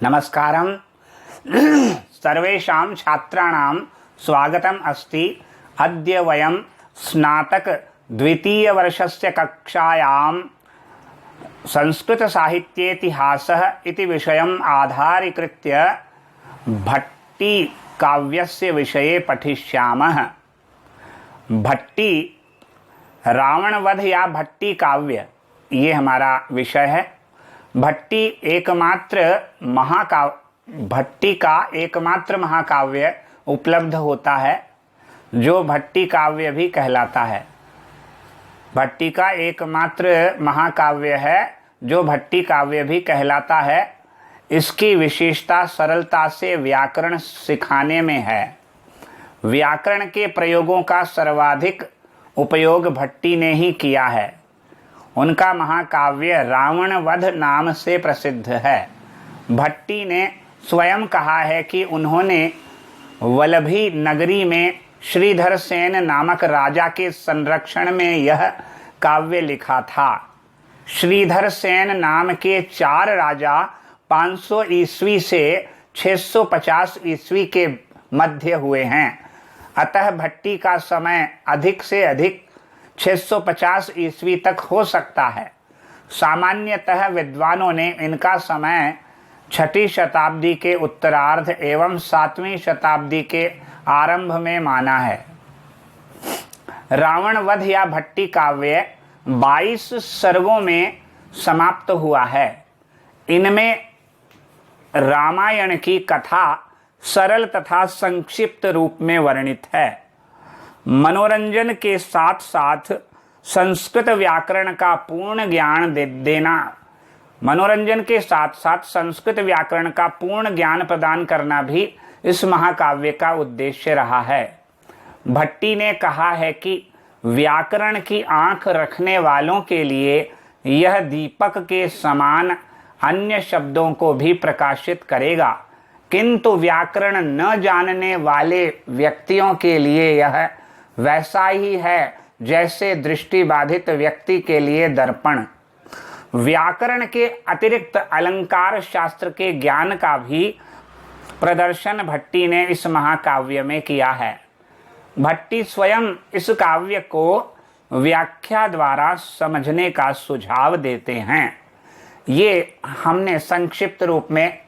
नमस्कारम। सर्वेषां छात्राणां स्वागतम् अस्ति। अद्य वयं स्नातक द्वितीयवर्षस्य कक्षायां संस्कृतसाहित्येतिहासः इति विषयम् आधारीकृत्य भट्टी काव्यस्य विषये पठिष्यामः। भट्टी रावणवध या भट्टी काव्य, ये हमारा विषय है। भट्टी का एकमात्र महाकाव्य उपलब्ध होता है जो भट्टी काव्य भी कहलाता है। भट्टी का एकमात्र महाकाव्य है जो भट्टी काव्य भी कहलाता है। इसकी विशेषता सरलता से व्याकरण सिखाने में है। व्याकरण के प्रयोगों का सर्वाधिक उपयोग भट्टी ने ही किया है। उनका महाकाव्य रावणवध नाम से प्रसिद्ध है। भट्टी ने स्वयं कहा है कि उन्होंने वल्लभी नगरी में श्रीधर सेन नामक राजा के संरक्षण में यह काव्य लिखा था। श्रीधर सेन नाम के 4 राजा 500 ईस्वी से 650 ईस्वी के मध्य हुए हैं। अतः भट्टी का समय अधिक से अधिक 650 ईस्वी तक हो सकता है। सामान्यतः विद्वानों ने इनका समय 6ठी शताब्दी के उत्तरार्ध एवं 7वीं शताब्दी के आरंभ में माना है। रावणवध या भट्टी काव्य 22 सर्गों में समाप्त हुआ है। इनमें रामायण की कथा सरल तथा संक्षिप्त रूप में वर्णित है। मनोरंजन के साथ साथ संस्कृत व्याकरण का पूर्ण ज्ञान प्रदान करना भी इस महाकाव्य का उद्देश्य रहा है। भट्टी ने कहा है कि व्याकरण की आंख रखने वालों के लिए यह दीपक के समान अन्य शब्दों को भी प्रकाशित करेगा, किंतु व्याकरण न जानने वाले व्यक्तियों के लिए यह वैसा ही है जैसे दृष्टिबाधित व्यक्ति के लिए दर्पण। व्याकरण के अतिरिक्त अलंकार शास्त्र के ज्ञान का भी प्रदर्शन भट्टी ने इस महाकाव्य में किया है। भट्टी स्वयं इस काव्य को व्याख्या द्वारा समझने का सुझाव देते हैं। ये हमने संक्षिप्त रूप में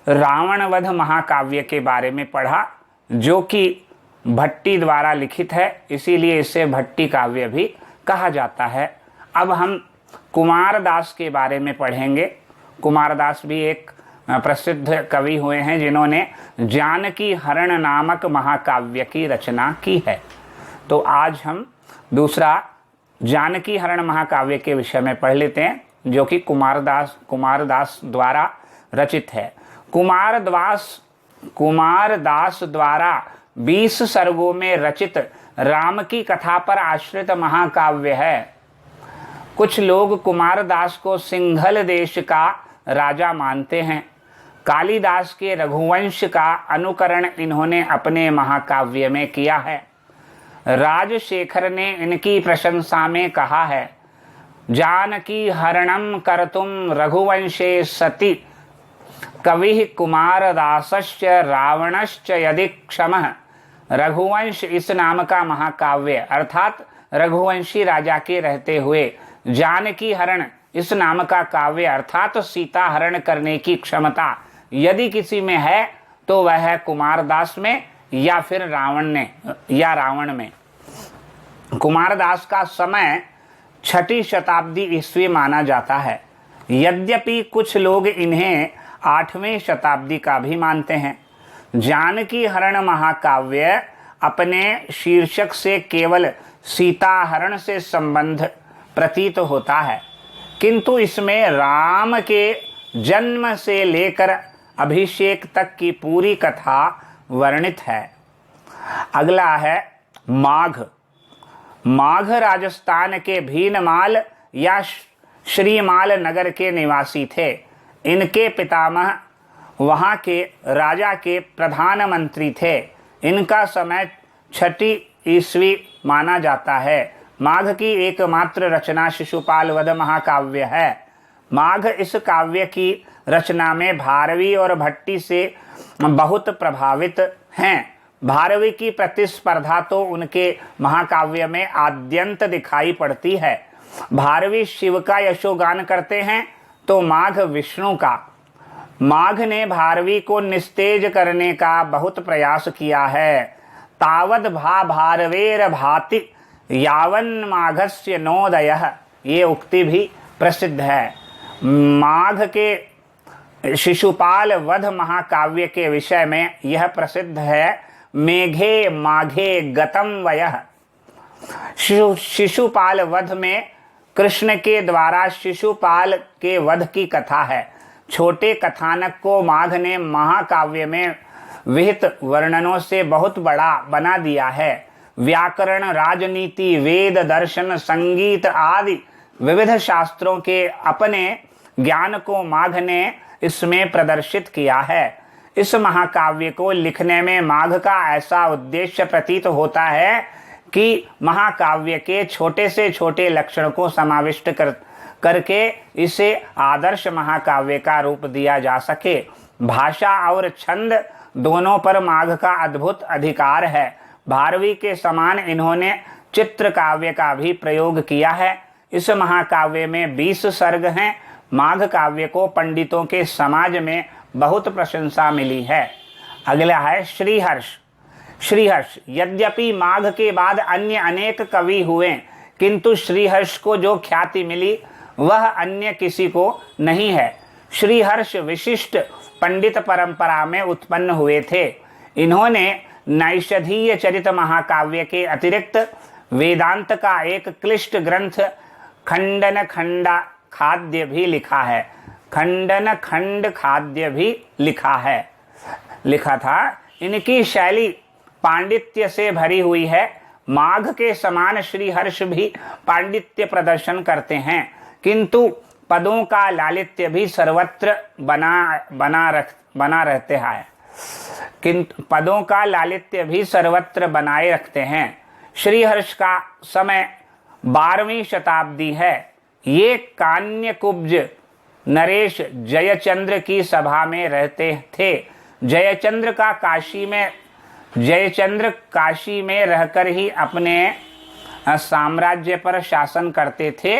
रावणवध महाकाव्य के बारे में पढ़ा, जो कि भट्टी द्वारा लिखित है, इसीलिए इसे भट्टी काव्य भी कहा जाता है। अब हम कुमारदास के बारे में पढ़ेंगे। कुमारदास भी एक प्रसिद्ध कवि हुए हैं जिन्होंने जानकी हरण नामक महाकाव्य की रचना की है। तो आज हम दूसरा जानकी हरण महाकाव्य के विषय में पढ़ लेते हैं, जो कि कुमारदास द्वारा रचित है। कुमारदास द्वारा 20 सर्गों में रचित राम की कथा पर आश्रित महाकाव्य है। कुछ लोग कुमारदास को सिंघल देश का राजा मानते हैं। कालिदास के रघुवंश का अनुकरण इन्होंने अपने महाकाव्य में किया है। राजशेखर ने इनकी प्रशंसा में कहा है, जानकी हरणम कर्तुम रघुवंशे सति कवि कुमारदासश्च रावणश्च यदि क्षमः। रघुवंश इस नाम का महाकाव्य अर्थात रघुवंशी राजा के रहते हुए जानकी हरण इस नाम का काव्य अर्थात सीता हरण करने की क्षमता यदि किसी में है तो वह है कुमारदास में या फिर रावण में। कुमारदास का समय 6ठी शताब्दी ईस्वी माना जाता है। यद्यपि कुछ लोग इन्हें 8वीं शताब्दी का भी मानते हैं। जानकी हरण महाकाव्य अपने शीर्षक से केवल सीता हरण से संबंध प्रतीत होता है, किंतु इसमें राम के जन्म से लेकर अभिषेक तक की पूरी कथा वर्णित है। अगला है माघ। माघ राजस्थान के भीनमाल या श्रीमाल नगर के निवासी थे। इनके पितामह वहाँ के राजा के प्रधानमंत्री थे। इनका समय 6ठी ईस्वी माना जाता है। माघ की एकमात्र रचना शिशुपाल वध महाकाव्य है। माघ इस काव्य की रचना में भारवी और भट्टी से बहुत प्रभावित हैं। भारवी की प्रतिस्पर्धा तो उनके महाकाव्य में आद्यंत दिखाई पड़ती है। भारवी शिव का यशोगान करते हैं तो माघ विष्णु का। माघ ने भारवी को निस्तेज करने का बहुत प्रयास किया है। तावद भा भारवेर भाति यावन माघस्य नोदयः, ये उक्ति भी प्रसिद्ध है। माघ के शिशुपाल वध महाकाव्य के विषय में यह प्रसिद्ध है, मेघे माघे गतम वयः। शिशुपाल वध में कृष्ण के द्वारा शिशुपाल के वध की कथा है। छोटे कथानक को माघ ने महाकाव्य में विहित वर्णनों से बहुत बड़ा बना दिया है। व्याकरण, राजनीति, वेद, दर्शन, संगीत आदि विविध शास्त्रों के अपने ज्ञान को माघ ने इसमें प्रदर्शित किया है। इस महाकाव्य को लिखने में माघ का ऐसा उद्देश्य प्रतीत होता है कि महाकाव्य के छोटे से छोटे लक्षण को समाविष्ट करके इसे आदर्श महाकाव्य का रूप दिया जा सके। भाषा और छंद दोनों पर माघ का अद्भुत अधिकार है। भारवी के समान इन्होंने चित्र काव्य का भी प्रयोग किया है। इस महाकाव्य में 20 सर्ग हैं। माघ काव्य को पंडितों के समाज में बहुत प्रशंसा मिली है। अगला है श्रीहर्ष। श्रीहर्ष, यद्यपि माघ के बाद अन्य अनेक कवि हुए, किंतु श्रीहर्ष को जो ख्याति मिली वह अन्य किसी को नहीं है। श्रीहर्ष विशिष्ट पंडित परंपरा में उत्पन्न हुए थे। इन्होंने नैषधीय चरित महाकाव्य के अतिरिक्त वेदांत का एक क्लिष्ट ग्रंथ खंडन खंडा खाद्य भी लिखा है। खंडन खंड खाद्य भी लिखा था। इनकी शैली पांडित्य से भरी हुई है। माघ के समान श्रीहर्ष भी पांडित्य प्रदर्शन करते हैं, किंतु पदों का लालित्य भी सर्वत्र बना रहते हैं। किंतु पदों का लालित्य भी सर्वत्र बनाए रखते हैं। श्रीहर्ष का समय 12वीं शताब्दी है। ये कान्यकुब्ज नरेश जयचंद्र की सभा में रहते थे। जयचंद्र काशी में रहकर ही अपने साम्राज्य पर शासन करते थे,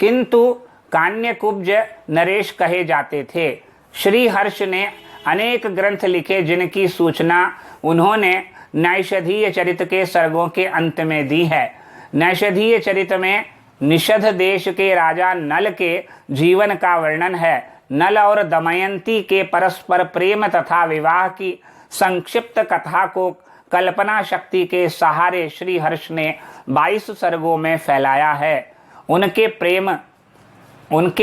किंतु कान्यकुब्ज नरेश कहे जाते थे। श्रीहर्ष ने अनेक ग्रंथ लिखे, जिनकी सूचना उन्होंने नैषधीय चरित के सर्गों के अंत में दी है। नैषधीय चरित में निषध देश के राजा नल के जीवन का वर्णन है। नल और दमयंती के परस्पर प्रेम तथा विवाह की संक्षिप्त कथा को कल्पना शक्ति के सहारे श्रीहर्ष ने 22 सर्गों में फैलाया है। उनके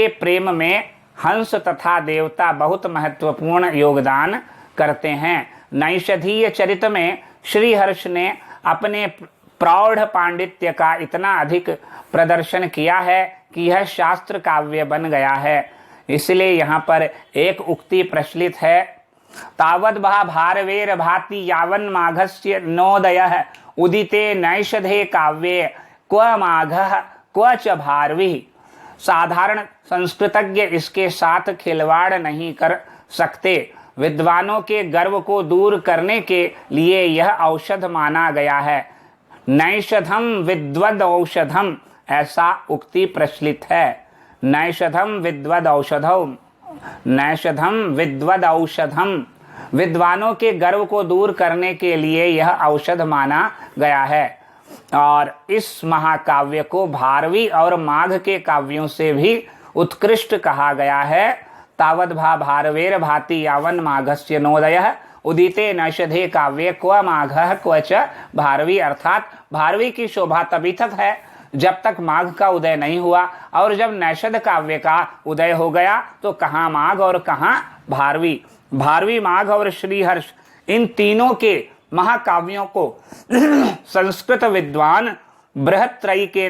प्रेम में हंस तथा देवता बहुत महत्वपूर्ण योगदान करते हैं। नैषधीय चरित में श्रीहर्ष ने अपने प्रौढ़ पांडित्य का इतना अधिक प्रदर्शन किया है कि यह शास्त्र काव्य बन गया है। इसलिए यहाँ पर एक उक्ति प्रचलित है, तावद भा भारवेर भाति यावन माघस्य नोदयः उदिते नैषधे काव्ये क्व माघः क्व च भारवी। साधारण संस्कृतज्ञ इसके साथ खिलवाड़ नहीं कर सकते। विद्वानों के गर्व को दूर करने के लिए यह औषध माना गया है। नैषधम विद्वद औषधम, ऐसा उक्ति प्रचलित है। नैषधम विद्वद औषधम, विद्वानों के गर्व को दूर करने के लिए यह औषध माना गया है। और इस महाकाव्य को भारवी और माघ के काव्यों से भी उत्कृष्ट कहा गया है। तावद भा भारवेर भाति यावन माघस्य नोदयः उदिते नैषधे काव्ये क्व माघः क्व च भारवी, अर्थात भारवी की शोभा तभी तक है जब तक माघ का उदय नहीं हुआ, और जब नैषध काव्य का उदय हो गया तो कहाँ माघ और कहाँ भारवी। भारवी, माघ और श्रीहर्ष, इन तीनों के महाकाव्यों को संस्कृत विद्वान बृहत्त्रयी के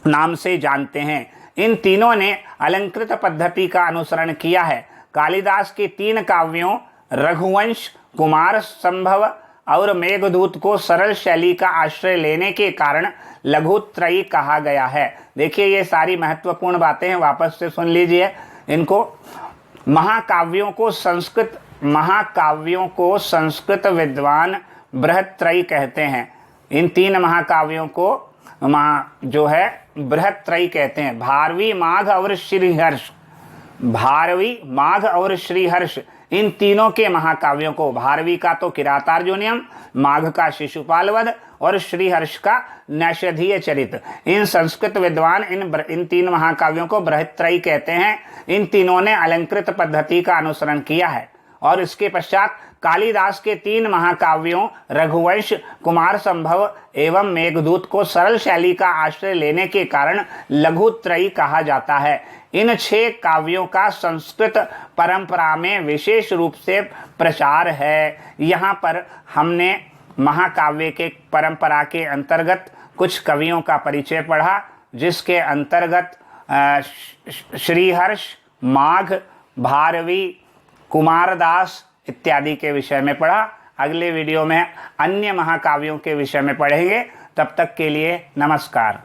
नाम से जानते हैं। इन तीनों ने अलंकृत पद्धति का अनुसरण किया है। कालिदास के 3 काव्यों रघुवंश, कुमार संभव और मेघदूत को सरल शैली का आश्रय लेने के कारण लघुत्रयी कहा गया है। देखिए, ये सारी महत्वपूर्ण बातें हैं, वापस से सुन लीजिए इनको। महाकाव्यों को संस्कृत विद्वान बृहत्त्रयी कहते हैं। इन 3 महाकाव्यों को जो है बृहत्त्रयी कहते हैं। भारवी, माघ और श्रीहर्ष, भारवी, माघ और श्रीहर्ष, इन तीनों के महाकाव्यों को, भारवी का तो किरातार्जुनीयम, माघ का शिशुपाल वध और श्रीहर्ष का नैषधीय चरित, इन संस्कृत विद्वान इन 3 महाकाव्यों को बृहत्त्रयी कहते हैं। इन तीनों ने अलंकृत पद्धति का अनुसरण किया है और इसके पश्चात कालिदास के 3 महाकाव्यों रघुवंश, कुमार संभव एवं मेघदूत को सरल शैली का आश्रय लेने के कारण लघुत्रयी कहा जाता है। इन 6 काव्यों का संस्कृत परंपरा में विशेष रूप से प्रचार है। यहाँ पर हमने महाकाव्य के परंपरा के अंतर्गत कुछ कवियों का परिचय पढ़ा, जिसके अंतर्गत श्रीहर्ष, माघ, भारवी, कुमारदास इत्यादि के विषय में पढ़ा। अगले वीडियो में अन्य महाकाव्यों के विषय में पढ़ेंगे। तब तक के लिए नमस्कार।